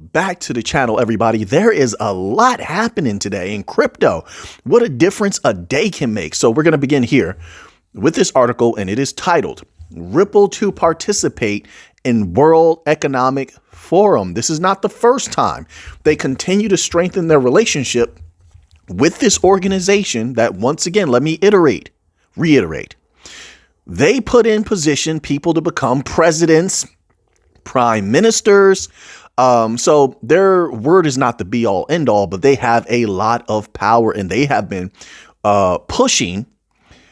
Back to the channel, everybody. There is a lot happening today in crypto. What a difference a day can make. So we're going to begin here with this article, and it is titled Ripple to Participate in World Economic Forum. This is not the first time. They continue to strengthen their relationship with this organization that, once again, let me reiterate. They put in position people to become presidents, prime ministers. So their word is not the be all end all, but they have a lot of power, and they have been pushing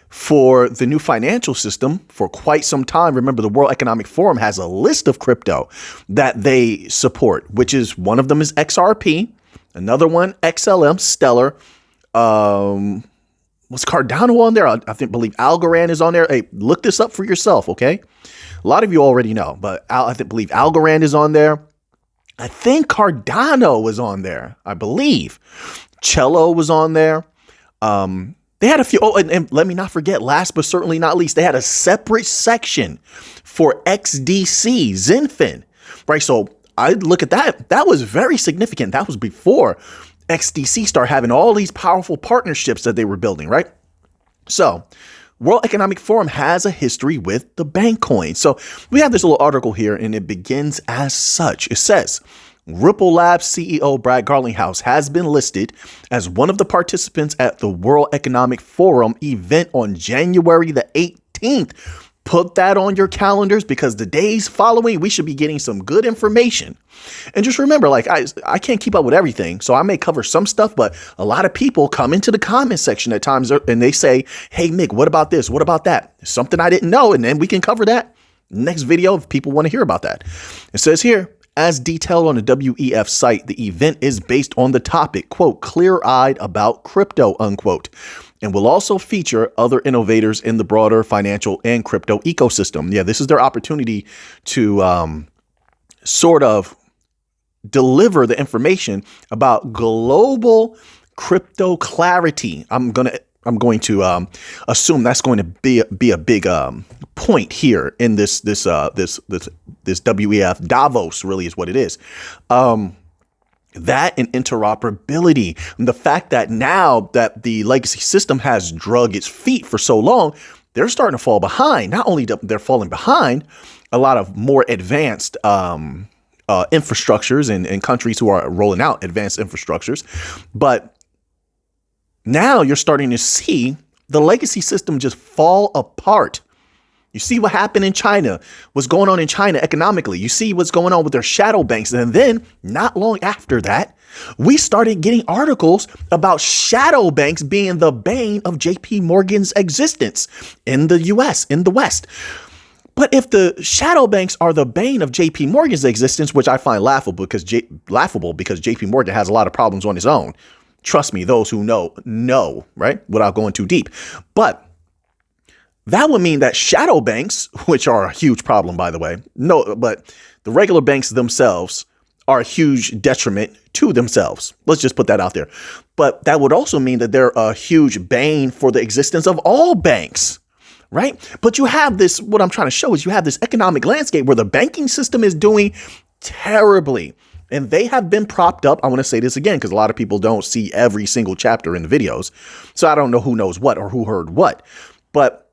for the new financial system for quite some time. Remember, the World Economic Forum has a list of crypto that they support, which is one of them is XRP, another one XLM, Stellar. Was Cardano on there? believe Algorand is on there. Hey, look this up for yourself, okay? A lot of you already know, but believe Algorand is on there. I think Cardano was on there. I believe Cello was on there. They had a few. Oh, and let me not forget, last but certainly not least, they had a separate section for XDC, Zenfin, right? So I look at that. That was very significant. That was before XDC started having all these powerful partnerships that they were building, right? So World Economic Forum has a history with the bank coin. So we have this little article here, and it begins as such. It says, Ripple Labs CEO Brad Garlinghouse has been listed as one of the participants at the World Economic Forum event on January the 18th. Put that on your calendars, because the days following, we should be getting some good information. And just remember, like, I can't keep up with everything, so I may cover some stuff, but a lot of people come into the comment section at times and they say, hey, Mick, what about this? What about that? Something I didn't know. And then we can cover that next video if people want to hear about that. It says here, as detailed on the WEF site, the event is based on the topic, quote, clear-eyed about crypto, unquote, and will also feature other innovators in the broader financial and crypto ecosystem. Yeah, this is their opportunity to sort of deliver the information about global crypto clarity. I'm going to assume that's going to be a big point here in this WEF. Davos really is what it is. That and interoperability, and the fact that now that the legacy system has drug its feet for so long, they're starting to fall behind. Not only they're falling behind a lot of more advanced infrastructures and countries who are rolling out advanced infrastructures, but now you're starting to see the legacy system just fall apart. You see what happened in China, what's going on in China economically. You see what's going on with their shadow banks. And then not long after that, we started getting articles about shadow banks being the bane of JP Morgan's existence in the US, in the West. But if the shadow banks are the bane of JP Morgan's existence, which I find laughable because JP Morgan has a lot of problems on his own. Trust me, those who know, right? Without going too deep. But that would mean that shadow banks, which are a huge problem, by the way, but the regular banks themselves are a huge detriment to themselves. Let's just put that out there. But that would also mean that they're a huge bane for the existence of all banks, right? But you have this, what I'm trying to show is you have this economic landscape where the banking system is doing terribly. And they have been propped up. I want to say this again, because a lot of people don't see every single chapter in the videos. So I don't know who knows what or who heard what. But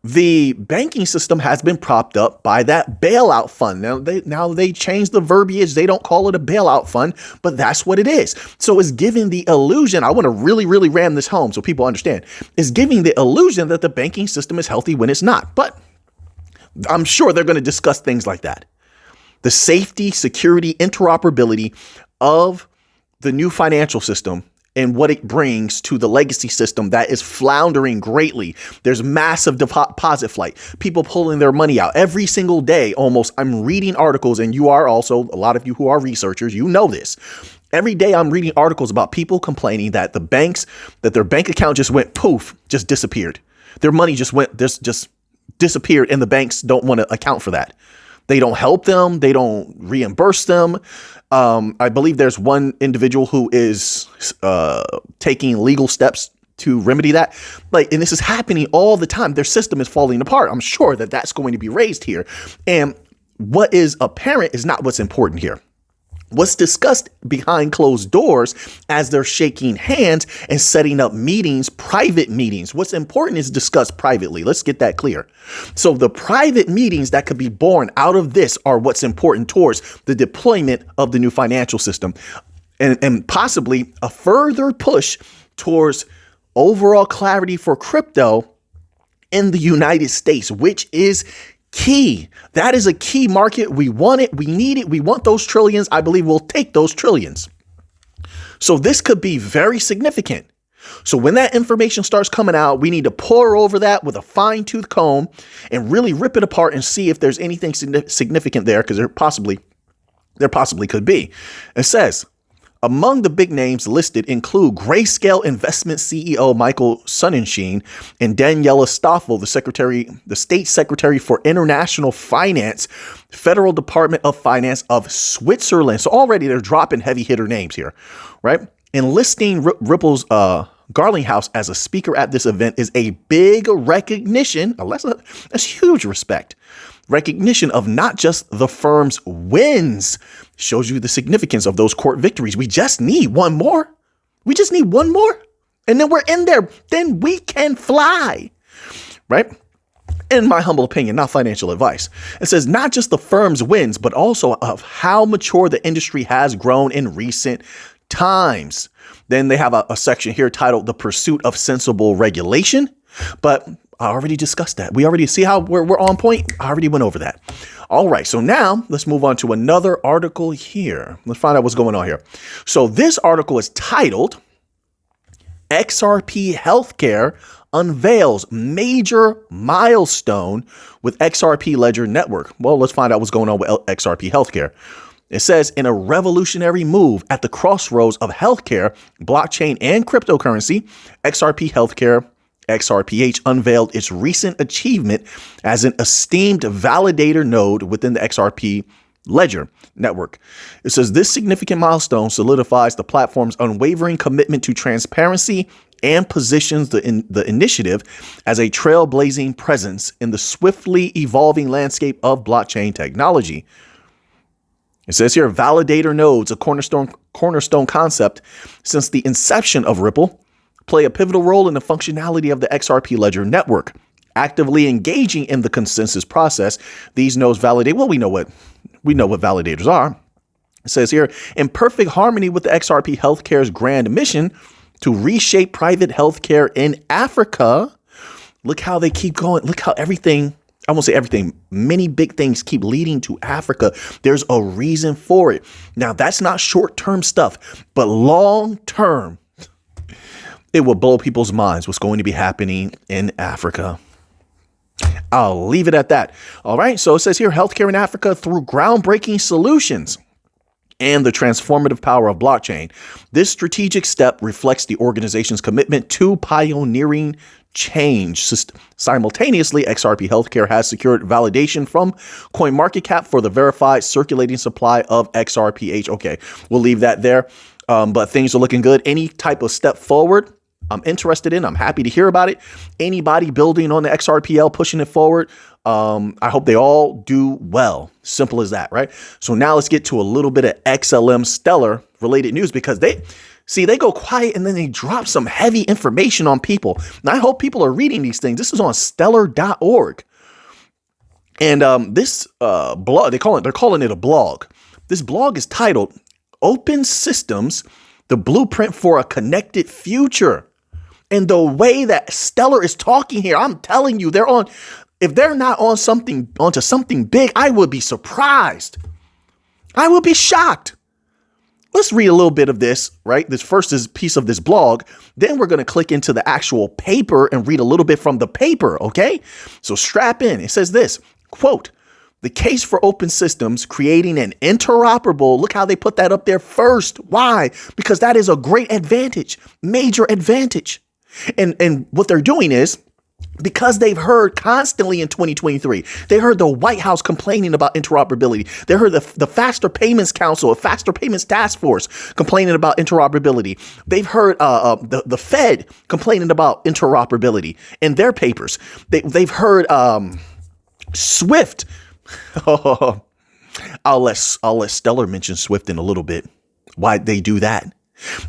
the banking system has been propped up by that bailout fund. Now they changed the verbiage. They don't call it a bailout fund, but that's what it is. So it's giving the illusion. I want to really, really ram this home so people understand. It's giving the illusion that the banking system is healthy when it's not. But I'm sure they're going to discuss things like that. The safety, security, interoperability of the new financial system and what it brings to the legacy system that is floundering greatly. There's massive deposit flight, people pulling their money out every single day. Almost, I'm reading articles, and you are also, a lot of you who are researchers, you know this. Every day I'm reading articles about people complaining that their bank account just went poof, just disappeared. Their money just disappeared, and the banks don't want to account for that. They don't help them. They don't reimburse them. I believe there's one individual who is taking legal steps to remedy that. And this is happening all the time. Their system is falling apart. I'm sure that that's going to be raised here. And what is apparent is not what's important here. What's discussed behind closed doors as they're shaking hands and setting up meetings, private meetings. What's important is discussed privately. Let's get that clear. So the private meetings that could be born out of this are what's important towards the deployment of the new financial system and possibly a further push towards overall clarity for crypto in the United States, which is key. That is a key market. We want it. We need it. We want those trillions. I believe we'll take those trillions. So this could be very significant. So when that information starts coming out, we need to pour over that with a fine tooth comb and really rip it apart and see if there's anything significant there, because there possibly could be. It says, among the big names listed include Grayscale Investment CEO Michael Sonnenschein and Daniela Stoffel, the State Secretary for International Finance, Federal Department of Finance of Switzerland. So already they're dropping heavy hitter names here, right? Enlisting Ripple's Garlinghouse as a speaker at this event is a big recognition. That's huge respect. Recognition of not just the firm's wins. Shows you the significance of those court victories. We just need one more. We just need one more. And then we're in there. Then we can fly. Right? In my humble opinion, not financial advice. It says not just the firm's wins, but also of how mature the industry has grown in recent times. Then they have a section here titled The Pursuit of Sensible Regulation. But I already discussed that. We already see how we're on point. I already went over that. All right. So now let's move on to another article here. Let's find out what's going on here. So this article is titled XRP Healthcare Unveils Major Milestone with XRP Ledger Network. Well, let's find out what's going on with XRP Healthcare. It says, in a revolutionary move at the crossroads of healthcare, blockchain, and cryptocurrency, XRP Healthcare XRPH unveiled its recent achievement as an esteemed validator node within the XRP Ledger network. It says this significant milestone solidifies the platform's unwavering commitment to transparency and positions the initiative as a trailblazing presence in the swiftly evolving landscape of blockchain technology. It says here, validator nodes, a cornerstone concept since the inception of Ripple, play a pivotal role in the functionality of the XRP Ledger network. Actively engaging in the consensus process, these nodes validate, well, we know what validators are. It says here, in perfect harmony with the XRP Healthcare's grand mission to reshape private healthcare in Africa. Look how they keep going. Look how everything, I won't say everything, many big things keep leading to Africa. There's a reason for it. Now, that's not short-term stuff, but long-term. It will blow people's minds what's going to be happening in Africa. I'll leave it at that. All right. So it says here, healthcare in Africa through groundbreaking solutions and the transformative power of blockchain. This strategic step reflects the organization's commitment to pioneering change. Simultaneously, XRP Healthcare has secured validation from CoinMarketCap for the verified circulating supply of XRPH. Okay, we'll leave that there. But things are looking good. Any type of step forward, I'm interested in. I'm happy to hear about it. Anybody building on the XRPL, pushing it forward, I hope they all do well. Simple as that, right? So now let's get to a little bit of XLM Stellar related news, because they go quiet and then they drop some heavy information on people. And I hope people are reading these things. This is on stellar.org. And this blog, they're calling it a blog. This blog is titled Open Systems, the Blueprint for a Connected Future. And the way that Stellar is talking here, I'm telling you, if they're not onto something big, I would be surprised. I would be shocked. Let's read a little bit of this, right? This first is piece of this blog. Then we're going to click into the actual paper and read a little bit from the paper, okay? So strap in. It says this, quote, the case for open systems, creating an interoperable, look how they put that up there first. Why? Because that is a great advantage, major advantage. And what they're doing is, because they've heard constantly in 2023, they heard the White House complaining about interoperability. They heard the Faster Payments Council, a Faster Payments Task Force complaining about interoperability. They've heard the Fed complaining about interoperability in their papers. They've heard SWIFT. I'll let Stellar mention Swift in a little bit. Why they do that?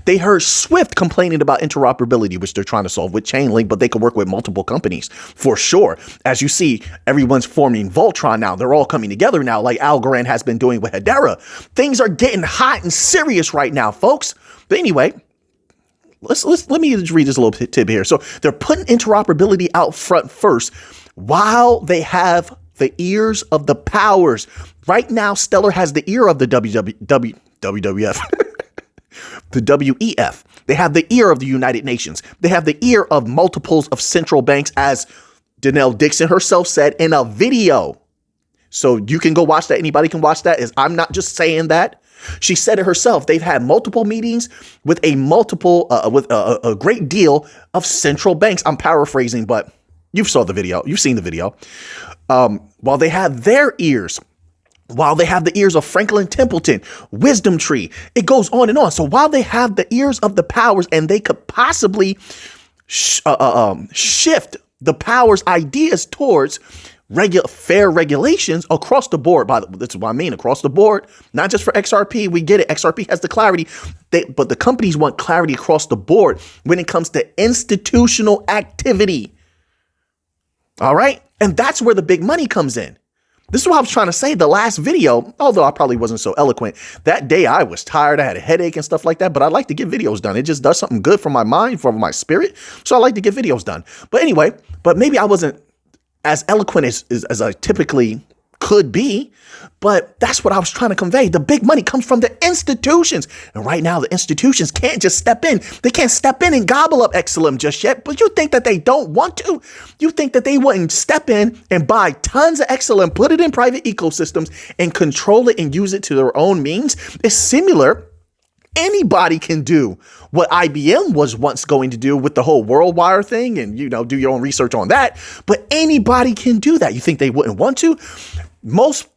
They heard Swift complaining about interoperability, which they're trying to solve with Chainlink, but they can work with multiple companies for sure. As you see, everyone's forming Voltron now. They're all coming together now, like Algorand has been doing with Hedera. Things are getting hot and serious right now, folks. But anyway, let me just read this little tip here. So they're putting interoperability out front first while they have the ears of the powers. Right now, Stellar has the ear of the WWF. The WEF. They have the ear of the United Nations. They have the ear of multiples of central banks, as Danelle Dixon herself said in a video. So you can go watch that. Anybody can watch that. I'm not just saying that. She said it herself. They've had multiple meetings with a great deal of central banks. I'm paraphrasing, but you've seen the video. While they have their ears, while they have the ears of Franklin Templeton, Wisdom Tree, it goes on and on. So while they have the ears of the powers and they could possibly shift the powers' ideas towards fair regulations across the board. That's what I mean, across the board, not just for XRP. We get it. XRP has the clarity, but the companies want clarity across the board when it comes to institutional activity. All right. And that's where the big money comes in. This is what I was trying to say. The last video, although I probably wasn't so eloquent, that day I was tired. I had a headache and stuff like that. But I like to get videos done. It just does something good for my mind, for my spirit. So I like to get videos done. But anyway, maybe I wasn't as eloquent as I typically could be. But that's what I was trying to convey. The big money comes from the institutions. And right now, the institutions can't just step in. They can't step in and gobble up XLM just yet. But you think that they don't want to? You think that they wouldn't step in and buy tons of XLM, put it in private ecosystems, and control it and use it to their own means? It's similar. Anybody can do what IBM was once going to do with the whole WorldWire thing and, do your own research on that. But anybody can do that. You think they wouldn't want to? Most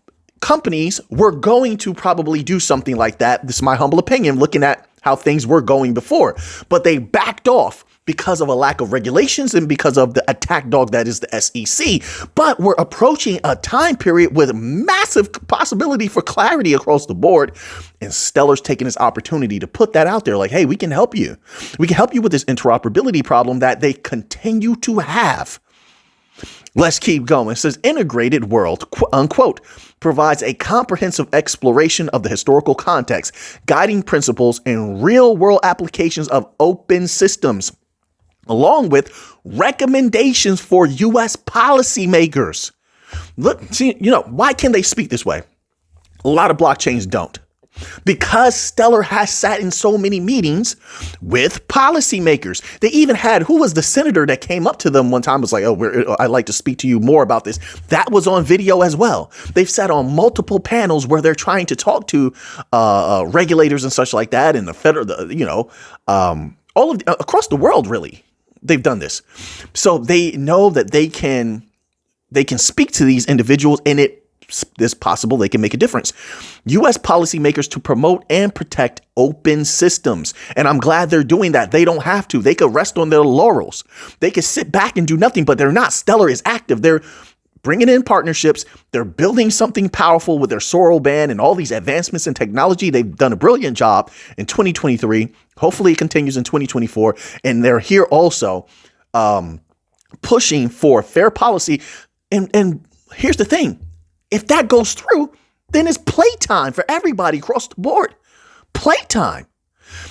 companies were going to probably do something like that. This is my humble opinion, looking at how things were going before. But they backed off because of a lack of regulations and because of the attack dog that is the SEC. But we're approaching a time period with massive possibility for clarity across the board. And Stellar's taking this opportunity to put that out there like, hey, we can help you. We can help you with this interoperability problem that they continue to have. Let's keep going. It says integrated world, unquote, provides a comprehensive exploration of the historical context, guiding principles, and real world applications of open systems, along with recommendations for U.S. policymakers. Look, why can they speak this way? A lot of blockchains don't. Because Stellar has sat in so many meetings with policymakers. They even had, who was the senator that came up to them one time, was like, I'd like to speak to you more about this. That was on video as well. They've sat on multiple panels where they're trying to talk to regulators and such like that, and the federal, all of across the world, really. They've done this. So they know that they can speak to these individuals, and it's possible they can make a difference. U.S. policymakers to promote and protect open systems. And I'm glad they're doing that. They don't have to. They could rest on their laurels. They could sit back and do nothing, but they're not. Stellar is active. They're bringing in partnerships. They're building something powerful with their Sorrel band and all these advancements in technology. They've done a brilliant job in 2023. Hopefully it continues in 2024. And they're here also pushing for fair policy. And here's the thing. If that goes through, then it's playtime for everybody across the board. Playtime.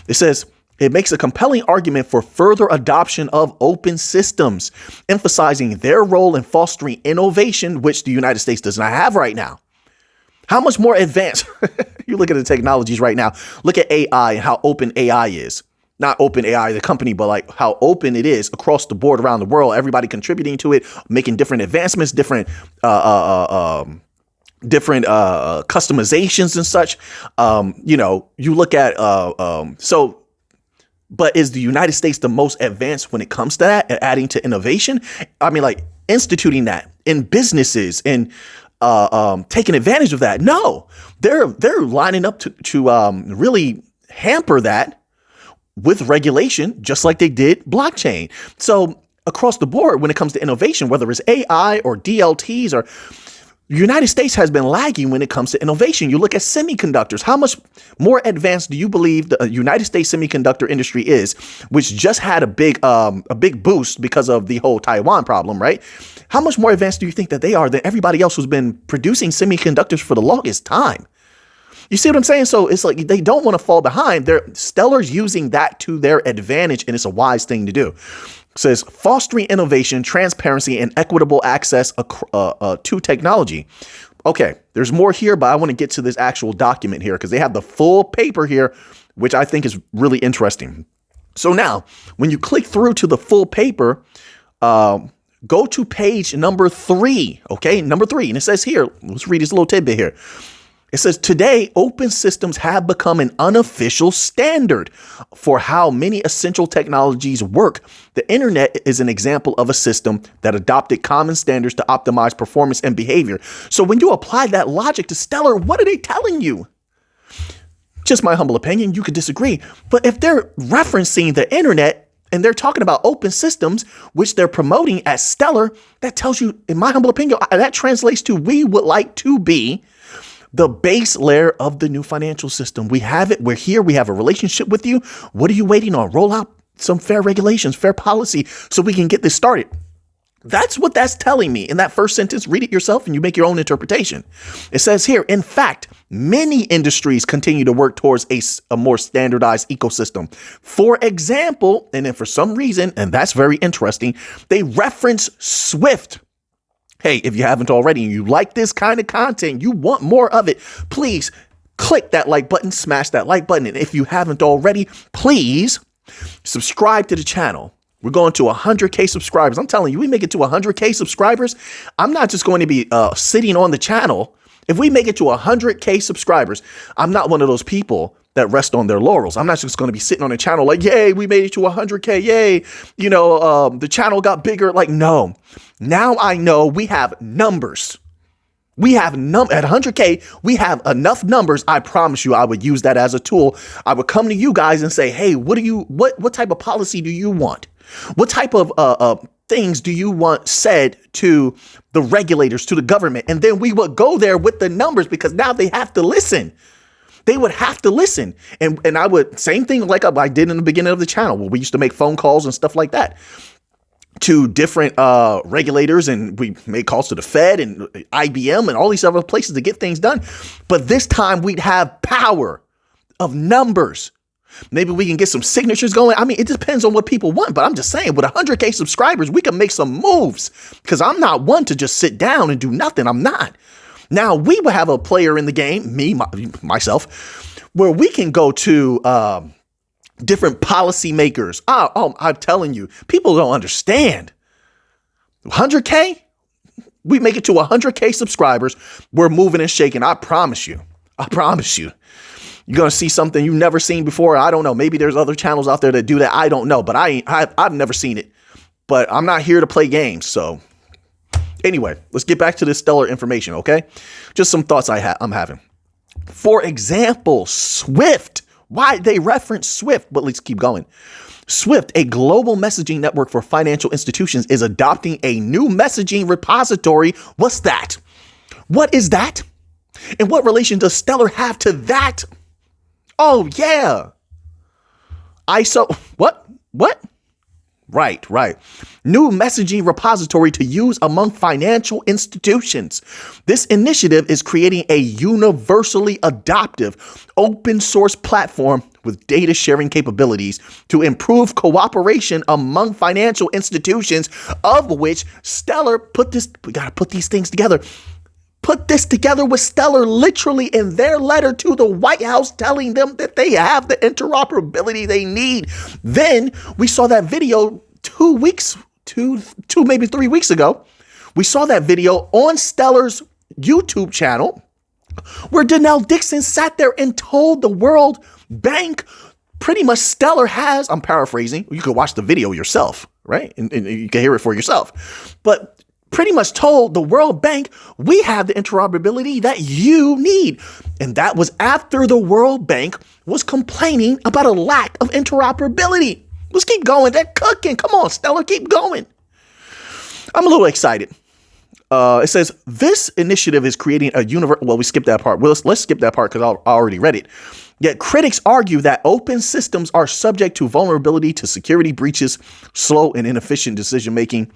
It says it makes a compelling argument for further adoption of open systems, emphasizing their role in fostering innovation, which the United States does not have right now. How much more advanced? You look at the technologies right now. Look at AI and how open AI is. Not open AI, the company, but like how open it is across the board around the world. Everybody contributing to it, making different advancements, different customizations and such. You look at but is the United States the most advanced when it comes to that and adding to innovation? I mean, like instituting that in businesses and taking advantage of that. No, they're lining up to really hamper that with regulation, just like they did blockchain. So across the board, when it comes to innovation, whether it's AI or DLTs or The United States has been lagging when it comes to innovation. You look at semiconductors. How much more advanced do you believe the United States semiconductor industry is, which just had a big boost because of the whole Taiwan problem, right? How much more advanced do you think that they are than everybody else who's been producing semiconductors for the longest time? You see what I'm saying? So it's like they don't want to fall behind. Stellar's using that to their advantage, and it's a wise thing to do. It says fostering innovation, transparency, and equitable access to technology. Okay, there's more here, but I want to get to this actual document here because they have the full paper here, which I think is really interesting. So now, when you click through to the full paper, go to page number 3. Okay, number 3, and it says here. Let's read this little tidbit here. It says, today, open systems have become an unofficial standard for how many essential technologies work. The internet is an example of a system that adopted common standards to optimize performance and behavior. So when you apply that logic to Stellar, what are they telling you? Just my humble opinion, you could disagree. But if they're referencing the internet and they're talking about open systems, which they're promoting as Stellar, that tells you, in my humble opinion, that translates to we would like to be the base layer of the new financial system. We have it. We're here. We have a relationship with you. What are you waiting on? Roll out some fair regulations, fair policy, so we can get this started. That's what that's telling me in that first sentence. Read it yourself and you make your own interpretation. It says here, in fact, many industries continue to work towards a more standardized ecosystem. For example, and then for some reason, and that's very interesting, they reference SWIFT. Hey, if you haven't already and you like this kind of content, you want more of it, please click that like button, smash that like button. And if you haven't already, please subscribe to the channel. We're going to 100K subscribers. I'm telling you, we make it to 100K subscribers. I'm not just going to be sitting on the channel. If we make it to 100K subscribers, I'm not one of those people that rest on their laurels. I'm not just going to be sitting on the channel like, yay, we made it to 100K. Yay. You know, the channel got bigger. Like, no. Now I know we have numbers. We have at 100K, we have enough numbers. I promise you, I would use that as a tool. I would come to you guys and say, hey, what type of policy do you want? What type of things do you want said to the regulators, to the government? And then we would go there with the numbers because now they have to listen. They would have to listen. And I would, same thing like I did in the beginning of the channel where we used to make phone calls and stuff like that to different regulators, and we made calls to the Fed and IBM and all these other places to get things done. But this time we'd have power of numbers. Maybe we can get some signatures going. I mean, it depends on what people want, but I'm just saying with 100K subscribers, we can make some moves because I'm not one to just sit down and do nothing. I'm not. Now we will have a player in the game, myself, where we can go to different policymakers. I'm telling you, people don't understand. 100K, we make it to 100K subscribers. We're moving and shaking. I promise you. I promise you. You're going to see something you've never seen before. I don't know. Maybe there's other channels out there that do that. I don't know, but I've never seen it. But I'm not here to play games. So anyway, let's get back to this Stellar information, okay? Just some thoughts I'm having. For example, SWIFT. Why they reference SWIFT? But let's keep going. SWIFT, a global messaging network for financial institutions, is adopting a new messaging repository. What's that? What is that? And what relation does Stellar have to that? Oh, yeah. ISO. What? Right. New messaging repository to use among financial institutions. This initiative is creating a universally adoptive open source platform with data sharing capabilities to improve cooperation among financial institutions, of which Stellar we got to put these things together. Put this together with Stellar literally in their letter to the White House telling them that they have the interoperability they need. Then we saw that video 2 weeks, maybe 3 weeks ago. We saw that video on Stellar's YouTube channel where Danelle Dixon sat there and told the World Bank pretty much Stellar has, I'm paraphrasing, you could watch the video yourself, right? And you can hear it for yourself. But pretty much told the World Bank, we have the interoperability that you need. And that was after the World Bank was complaining about a lack of interoperability. Let's keep going. They're cooking. Come on, Stellar, keep going. I'm a little excited. It says this initiative is creating a universe. Well, we skipped that part. Well, let's skip that part because I already read it. Yet critics argue that open systems are subject to vulnerability to security breaches, slow and inefficient decision making,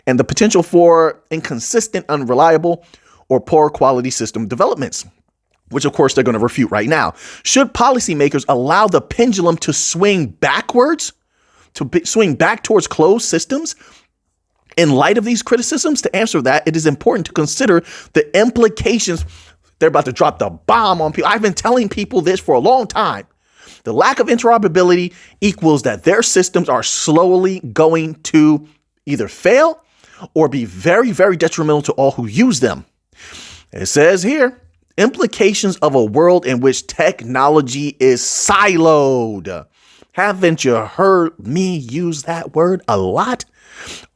and the potential for inconsistent, unreliable, or poor quality system developments, which of course they're going to refute right now. Should policymakers allow the pendulum to swing backwards, swing back towards closed systems? In light of these criticisms, to answer that, it is important to consider the implications. They're about to drop the bomb on people. I've been telling people this for a long time. The lack of interoperability equals that their systems are slowly going to either fail or be very, very detrimental to all who use them. It says here, implications of a world in which technology is siloed. Haven't you heard me use that word a lot?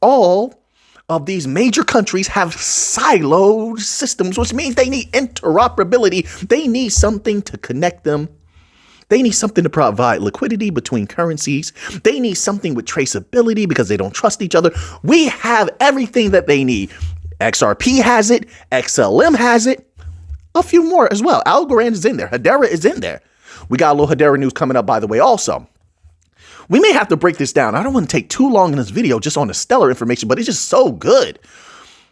All of these major countries have siloed systems, which means they need interoperability. They need something to connect them. They need something to provide liquidity between currencies. They need something with traceability because they don't trust each other. We have everything that they need. XRP has it. XLM has it. A few more as well. Algorand is in there. Hedera is in there. We got a little Hedera news coming up, by the way, also. We may have to break this down. I don't want to take too long in this video just on the Stellar information, but it's just so good.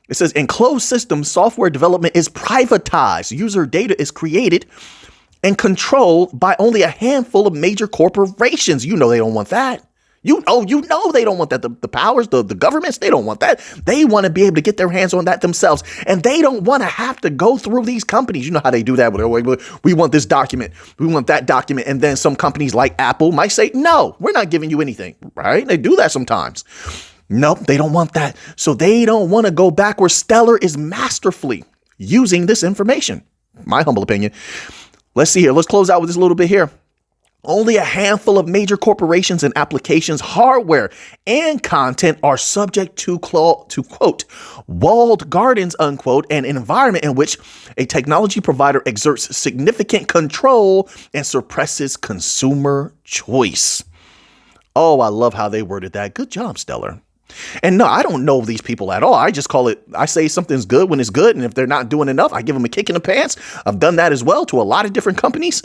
It says in closed systems, software development is privatized. User data is created and controlled by only a handful of major corporations. You know they don't want that. You know they don't want that. The powers, the governments, they don't want that. They want to be able to get their hands on that themselves. And they don't want to have to go through these companies. You know how they do that. We want this document. We want that document. And then some companies like Apple might say, no, we're not giving you anything. Right? They do that sometimes. Nope, they don't want that. So they don't want to go back where Stellar is masterfully using this information. My humble opinion. Let's see here. Let's close out with this a little bit here. Only a handful of major corporations and applications, hardware, and content are subject to quote, walled gardens, unquote, an environment in which a technology provider exerts significant control and suppresses consumer choice. Oh, I love how they worded that. Good job, Stellar. And no, I don't know these people at all. I just call it, I say something's good when it's good. And if they're not doing enough, I give them a kick in the pants. I've done that as well to a lot of different companies,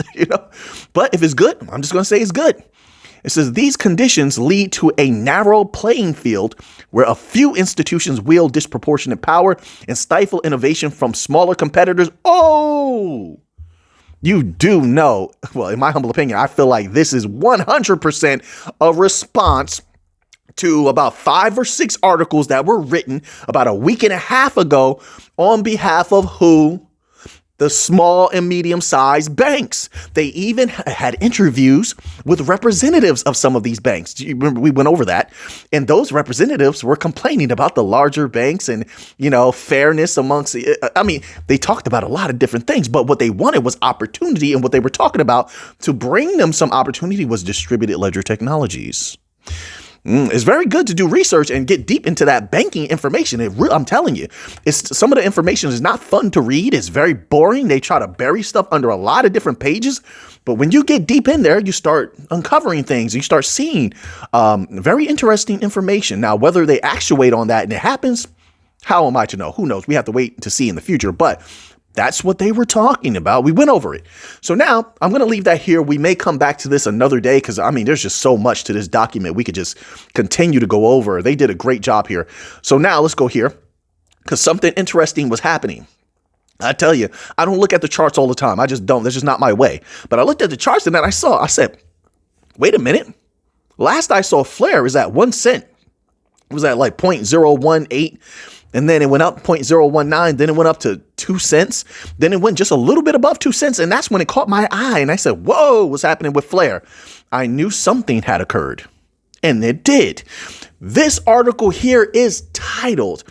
but if it's good, I'm just going to say it's good. It says these conditions lead to a narrow playing field where a few institutions wield disproportionate power and stifle innovation from smaller competitors. Oh, you do know. Well, in my humble opinion, I feel like this is 100% a response to about 5 or 6 articles that were written about a week and a half ago on behalf of who? The small and medium-sized banks. They even had interviews with representatives of some of these banks. Do you remember we went over that? And those representatives were complaining about the larger banks and, fairness amongst, they talked about a lot of different things, but what they wanted was opportunity. And what they were talking about to bring them some opportunity was distributed ledger technologies. It's very good to do research and get deep into that banking information. I'm telling you, some of the information is not fun to read. It's very boring. They try to bury stuff under a lot of different pages. But when you get deep in there, you start uncovering things. You start seeing very interesting information. Now, whether they actuate on that and it happens, how am I to know? Who knows? We have to wait to see in the future. But that's what they were talking about. We went over it. So now I'm going to leave that here. We may come back to this another day because, there's just so much to this document. We could just continue to go over. They did a great job here. So now let's go here because something interesting was happening. I tell you, I don't look at the charts all the time. I just don't. That's just not my way. But I looked at the charts and then I said, wait a minute. Last I saw Flare is at 1 cent. It was at like 0.018. And then it went up 0.019. Then it went up to 2 cents. Then it went just a little bit above 2 cents. And that's when it caught my eye. And I said, whoa, what's happening with Flare? I knew something had occurred. And it did. This article here is titled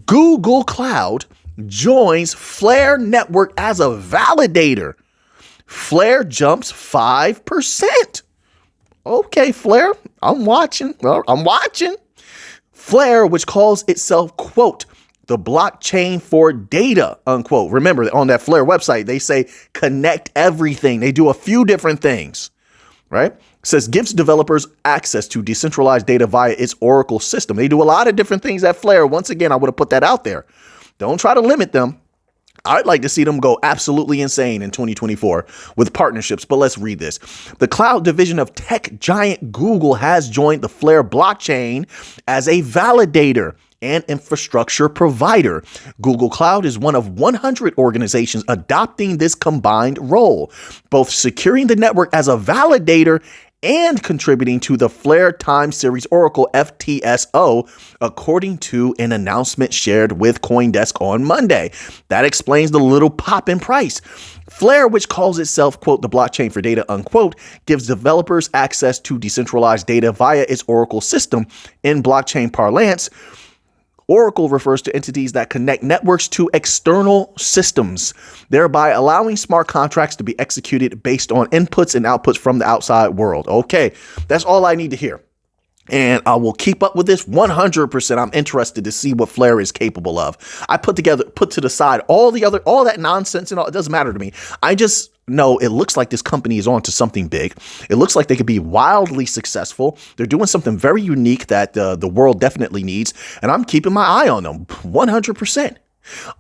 Google Cloud joins Flare network as a validator. Flare jumps 5%. Okay, Flare, I'm watching. Flare, which calls itself, quote, the blockchain for data, unquote. Remember, on that Flare website, they say connect everything. They do a few different things, right? It says gives developers access to decentralized data via its Oracle system. They do a lot of different things at Flare. Once again, I would have put that out there. Don't try to limit them. I'd like to see them go absolutely insane in 2024 with partnerships, but let's read this. The cloud division of tech giant Google has joined the Flare blockchain as a validator and infrastructure provider. Google Cloud is one of 100 organizations adopting this combined role, both securing the network as a validator and contributing to the Flare time series Oracle FTSO, according to an announcement shared with CoinDesk on Monday. That explains the little pop in price. Flare, which calls itself, quote, the blockchain for data, unquote, gives developers access to decentralized data via its Oracle system. In blockchain parlance, Oracle refers to entities that connect networks to external systems, thereby allowing smart contracts to be executed based on inputs and outputs from the outside world. Okay, that's all I need to hear. And I will keep up with this 100%. I'm interested to see what Flare is capable of. I put to the side all that nonsense and all. It doesn't matter to me. I just know it looks like this company is on to something big. It looks like they could be wildly successful. They're doing something very unique that the world definitely needs. And I'm keeping my eye on them 100%.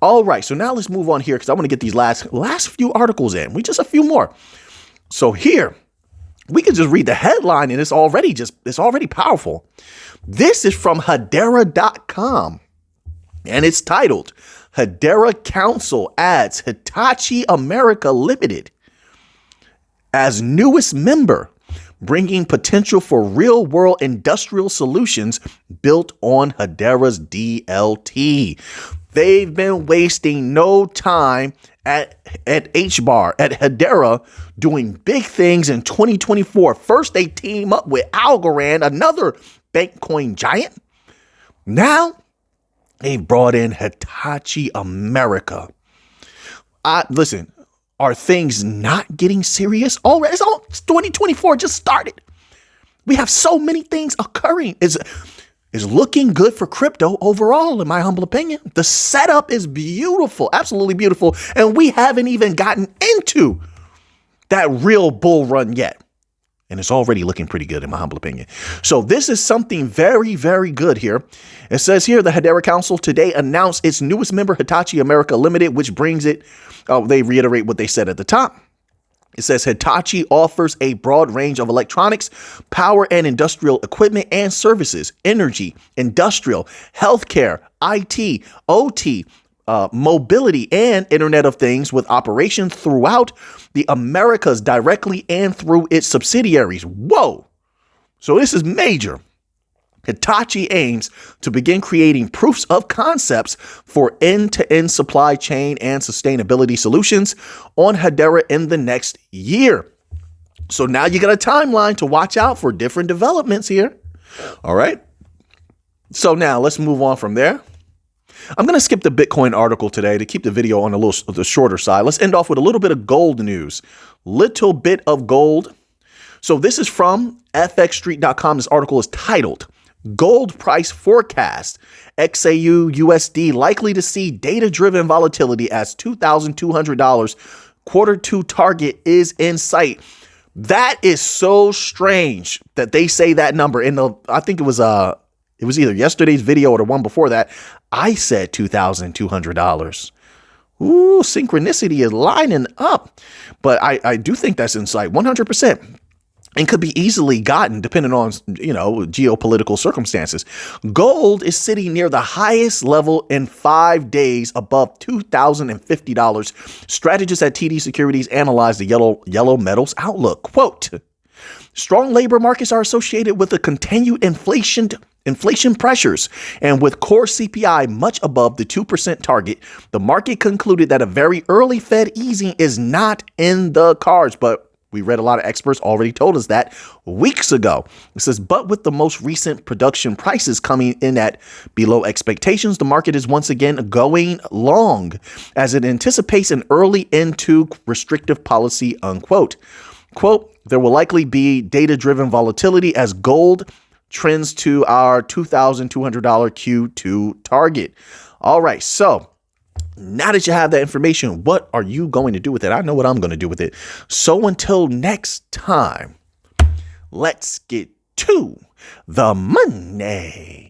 All right. So now let's move on here because I want to get these last few articles in. We just a few more. So here, we can just read the headline and it's already powerful. This is from Hedera.com and it's titled Hedera Council adds Hitachi America Limited as newest member, bringing potential for real world industrial solutions built on Hedera's DLT. They've been wasting no time at Hedera doing big things in 2024. First, they team up with Algorand, another bank coin giant. Now, they brought in Hitachi America. Listen, are things not getting serious already? It's 2024 just started. We have so many things occurring. Is looking good for crypto overall, in my humble opinion. The setup is beautiful, absolutely beautiful. And we haven't even gotten into that real bull run yet. And it's already looking pretty good, in my humble opinion. So this is something very, very good here. It says here, the Hedera Council today announced its newest member, Hitachi America Limited, which brings it, they reiterate what they said at the top. It says Hitachi offers a broad range of electronics, power and industrial equipment and services, energy, industrial, healthcare, IT, OT, mobility, and Internet of Things with operations throughout the Americas directly and through its subsidiaries. Whoa! So this is major. Hitachi aims to begin creating proofs of concepts for end-to-end supply chain and sustainability solutions on Hedera in the next year. So now you got a timeline to watch out for different developments here. All right. So now let's move on from there. I'm going to skip the Bitcoin article today to keep the video on the shorter side. Let's end off with a little bit of gold news. Little bit of gold. So this is from fxstreet.com. This article is titled Gold Price Forecast. XAU USD likely to see data-driven volatility as $2,200 quarter two target is in sight. That is so strange that they say that number in I think it was either yesterday's video or the one before that. I said $2,200. Ooh, synchronicity is lining up. But I do think that's in sight 100%. And could be easily gotten depending on, geopolitical circumstances. Gold is sitting near the highest level in 5 days above $2,050. Strategists at TD Securities analyzed the yellow metals outlook. Quote, strong labor markets are associated with the continued inflation pressures, and with core CPI much above the 2% target, the market concluded that a very early Fed easing is not in the cards. But we read a lot of experts already told us that weeks ago. It says, but with the most recent production prices coming in at below expectations, the market is once again going long as it anticipates an early end to restrictive policy, unquote. Quote, there will likely be data-driven volatility as gold trends to our $2,200 Q2 target. All right, so now that you have that information, what are you going to do with it? I know what I'm going to do with it. So until next time, let's get to the money.